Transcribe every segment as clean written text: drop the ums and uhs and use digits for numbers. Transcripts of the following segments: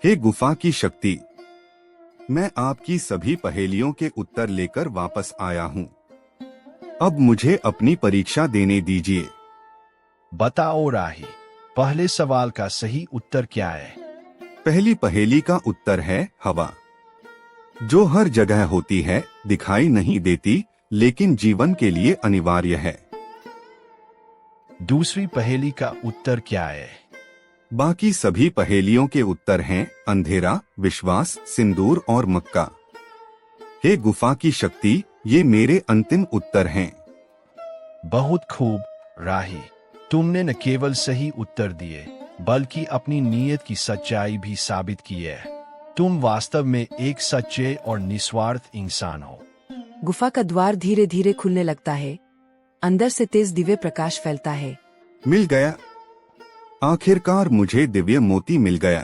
हे गुफा की शक्ति, मैं आपकी सभी पहेलियों के उत्तर लेकर वापस आया हूँ। अब मुझे अपनी परीक्षा देने दीजिए। बताओ राही, पहले सवाल का सही उत्तर क्या है? पहली पहेली का उत्तर है हवा, जो हर जगह होती है, दिखाई नहीं देती, लेकिन जीवन के लिए अनिवार्य है। दूसरी पहेली का उत्तर क्या है? बाकी सभी पहेलियों के उत्तर हैं अंधेरा, विश्वास, सिंदूर और मक्का। हे गुफा की शक्ति, ये मेरे अंतिम उत्तर हैं। बहुत खूब राही, तुमने न केवल सही उत्तर दिए बल्कि अपनी नीयत की सच्चाई भी साबित की है। तुम वास्तव में एक सच्चे और निस्वार्थ इंसान हो। गुफा का द्वार धीरे धीरे खुलने लगता है। अंदर से तेज दिव्य प्रकाश फैलता है। मिल गया, आखिरकार मुझे दिव्य मोती मिल गया।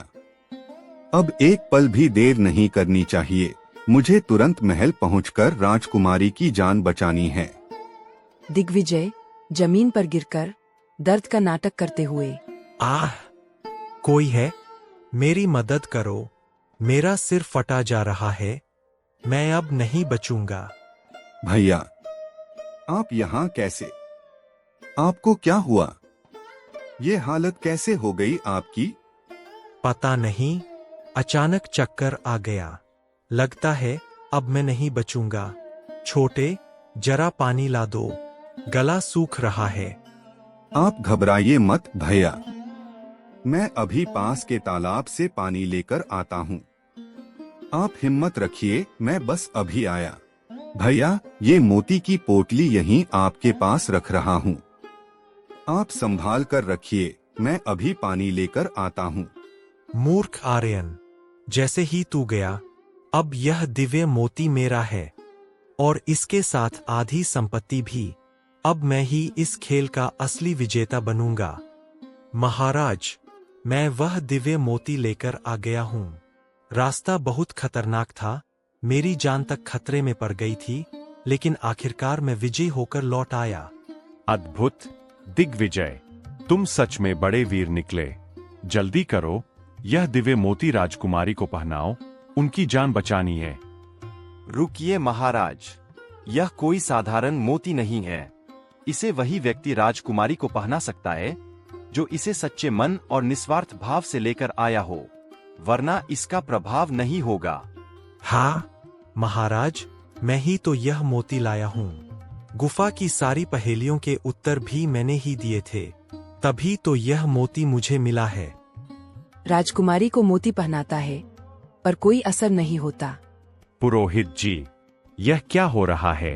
अब एक पल भी देर नहीं करनी चाहिए। मुझे तुरंत महल पहुंचकर राजकुमारी की जान बचानी है। दिग्विजय जमीन पर गिरकर दर्द का नाटक करते हुए, आह, कोई है? मेरी मदद करो, मेरा सिर फटा जा रहा है, मैं अब नहीं बचूंगा। भैया, आप यहाँ कैसे? आपको क्या हुआ? ये हालत कैसे हो गई आपकी? पता नहीं, अचानक चक्कर आ गया। लगता है अब मैं नहीं बचूंगा। छोटे, जरा पानी ला दो, गला सूख रहा है। आप घबराइए मत भैया, मैं अभी पास के तालाब से पानी लेकर आता हूँ। आप हिम्मत रखिए, मैं बस अभी आया। भैया, ये मोती की पोटली यहीं आपके पास रख रहा हूँ। आप संभाल कर रखिए, मैं अभी पानी लेकर आता हूँ। मूर्ख आर्यन, जैसे ही तू गया, अब यह दिव्य मोती मेरा है और इसके साथ आधी संपत्ति भी। अब मैं ही इस खेल का असली विजेता बनूंगा। महाराज, मैं वह दिव्य मोती लेकर आ गया हूँ। रास्ता बहुत खतरनाक था, मेरी जान तक खतरे में पड़ गई थी, लेकिन आखिरकार मैं विजयी होकर लौट आया। अद्भुत दिग्विजय, तुम सच में बड़े वीर निकले। जल्दी करो, यह दिव्य मोती राजकुमारी को पहनाओ, उनकी जान बचानी है। रुकिए महाराज, यह कोई साधारण मोती नहीं है। इसे वही व्यक्ति राजकुमारी को पहना सकता है जो इसे सच्चे मन और निस्वार्थ भाव से लेकर आया हो, वरना इसका प्रभाव नहीं होगा। हाँ महाराज, मैं ही तो यह मोती लाया हूँ। गुफा की सारी पहेलियों के उत्तर भी मैंने ही दिए थे, तभी तो यह मोती मुझे मिला है। राजकुमारी को मोती पहनाता है पर कोई असर नहीं होता। पुरोहित जी, यह क्या हो रहा है?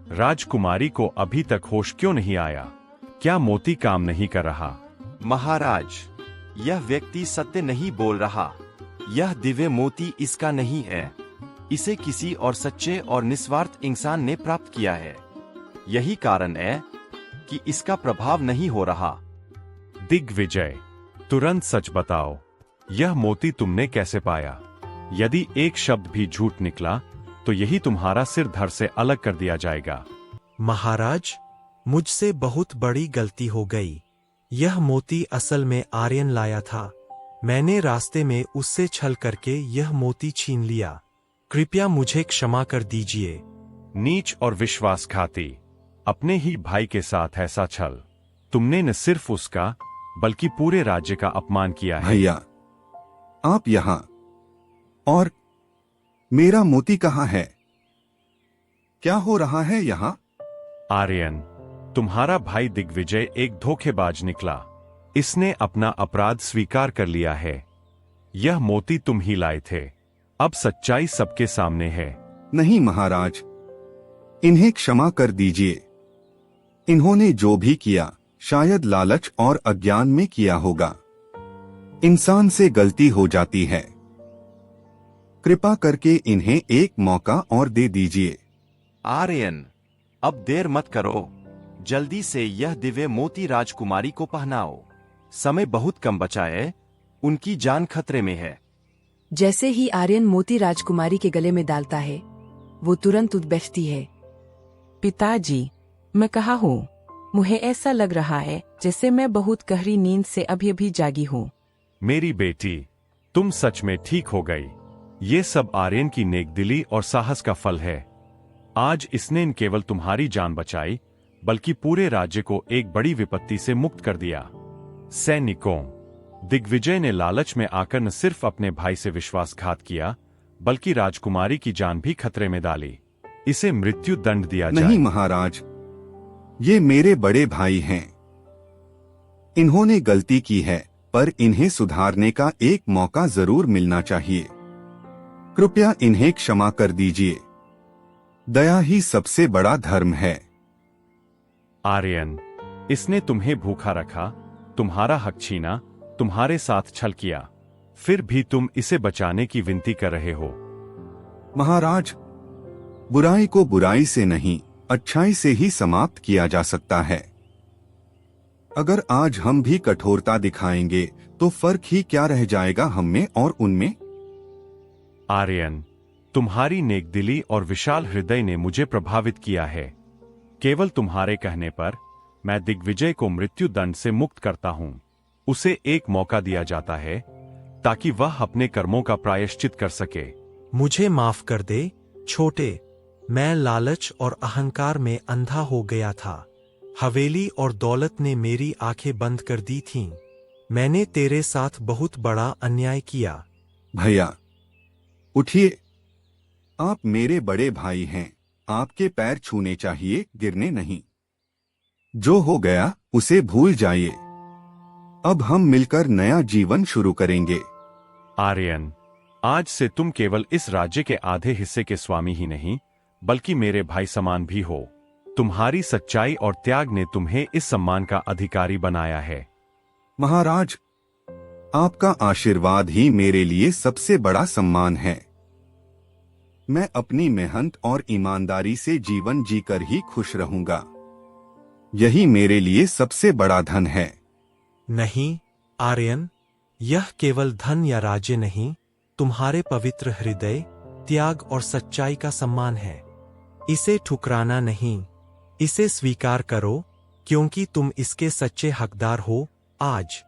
राजकुमारी को अभी तक होश क्यों नहीं आया? क्या मोती काम नहीं कर रहा? महाराज, यह व्यक्ति सत्य नहीं बोल रहा। यह दिव्य मोती इसका नहीं है। इसे किसी और सच्चे और निस्वार्थ इंसान ने प्राप्त किया है। यही कारण है कि इसका प्रभाव नहीं हो रहा। दिग्विजय, तुरंत सच बताओ, यह मोती तुमने कैसे पाया? यदि एक शब्द भी झूठ निकला तो यही तुम्हारा सिर धड़ से अलग कर दिया जाएगा। महाराज, मुझसे बहुत बड़ी गलती हो गई। यह मोती असल में आर्यन लाया था। मैंने रास्ते में उससे छल करके यह मोती छीन लिया। कृपया मुझे क्षमा कर दीजिए। नीच और विश्वासघाती, अपने ही भाई के साथ ऐसा छल! तुमने न सिर्फ उसका बल्कि पूरे राज्य का अपमान किया है। भैया, आप यहाँ, और मेरा मोती कहाँ है? क्या हो रहा है यहाँ? आर्यन, तुम्हारा भाई दिग्विजय एक धोखेबाज निकला। इसने अपना अपराध स्वीकार कर लिया है। यह मोती तुम ही लाए थे। अब सच्चाई सबके सामने है। नहीं महाराज, इन्हें क्षमा कर दीजिए। इन्होंने जो भी किया शायद लालच और अज्ञान में किया होगा। इंसान से गलती हो जाती है। कृपा करके इन्हें एक मौका और दे दीजिए। आर्यन, अब देर मत करो। जल्दी से यह दिव्य मोती राजकुमारी को पहनाओ। समय बहुत कम बचा है, उनकी जान खतरे में है। जैसे ही आर्यन मोती राजकुमारी के गले में डालता है, वो तुरंत उठ बैठती है। पिताजी, मैं कहाँ हूँ? मुझे ऐसा लग रहा है जैसे मैं बहुत गहरी नींद से अभी अभी जागी हूँ। मेरी बेटी, तुम सच में ठीक हो गई। ये सब आर्यन की नेकदिली और साहस का फल है। आज इसने न केवल तुम्हारी जान बचाई, बल्कि पूरे राज्य को एक बड़ी विपत्ति से मुक्त कर दिया। सैनिकों, दिग्विजय ने लालच में आकर न सिर्फ अपने भाई से विश्वासघात किया, बल्कि राजकुमारी की जान भी खतरे में डाली। इसे मृत्यु दंड दिया जाए। नहीं महाराज, ये मेरे बड़े भाई हैं। इन्होंने गलती की है, पर इन्हें सुधारने का एक मौका जरूर मिलना चाहिए। कृपया इन्हें क्षमा कर दीजिए। दया ही सबसे बड़ा धर्म है। आर्यन, इसने तुम्हें भूखा रखा, तुम्हारा हक छीना, तुम्हारे साथ छल किया, फिर भी तुम इसे बचाने की विनती कर रहे हो। महाराज, बुराई को बुराई से नहीं, अच्छाई से ही समाप्त किया जा सकता है। अगर आज हम भी कठोरता दिखाएंगे तो फर्क ही क्या रह जाएगा हम में और उनमें। आर्यन, तुम्हारी नेकदिली और विशाल हृदय ने मुझे प्रभावित किया है। केवल तुम्हारे कहने पर मैं दिग्विजय को मृत्यु दंड से मुक्त करता हूं। उसे एक मौका दिया जाता है ताकि वह अपने कर्मों का प्रायश्चित कर सके। मुझे माफ कर दे छोटे, मैं लालच और अहंकार में अंधा हो गया था। हवेली और दौलत ने मेरी आंखें बंद कर दी थीं। मैंने तेरे साथ बहुत बड़ा अन्याय किया। भैया उठिए, आप मेरे बड़े भाई हैं। आपके पैर छूने चाहिए, गिरने नहीं। जो हो गया उसे भूल जाइए। अब हम मिलकर नया जीवन शुरू करेंगे। आर्यन, आज से तुम केवल इस राज्य के आधे हिस्से के स्वामी ही नहीं, बल्कि मेरे भाई समान भी हो। तुम्हारी सच्चाई और त्याग ने तुम्हें इस सम्मान का अधिकारी बनाया है। महाराज, आपका आशीर्वाद ही मेरे लिए सबसे बड़ा सम्मान है। मैं अपनी मेहनत और ईमानदारी से जीवन जीकर ही खुश रहूंगा। यही मेरे लिए सबसे बड़ा धन है। नहीं आर्यन, यह केवल धन या राज्य नहीं, तुम्हारे पवित्र हृदय, त्याग और सच्चाई का सम्मान है। इसे ठुकराना नहीं, इसे स्वीकार करो, क्योंकि तुम इसके सच्चे हकदार हो। आज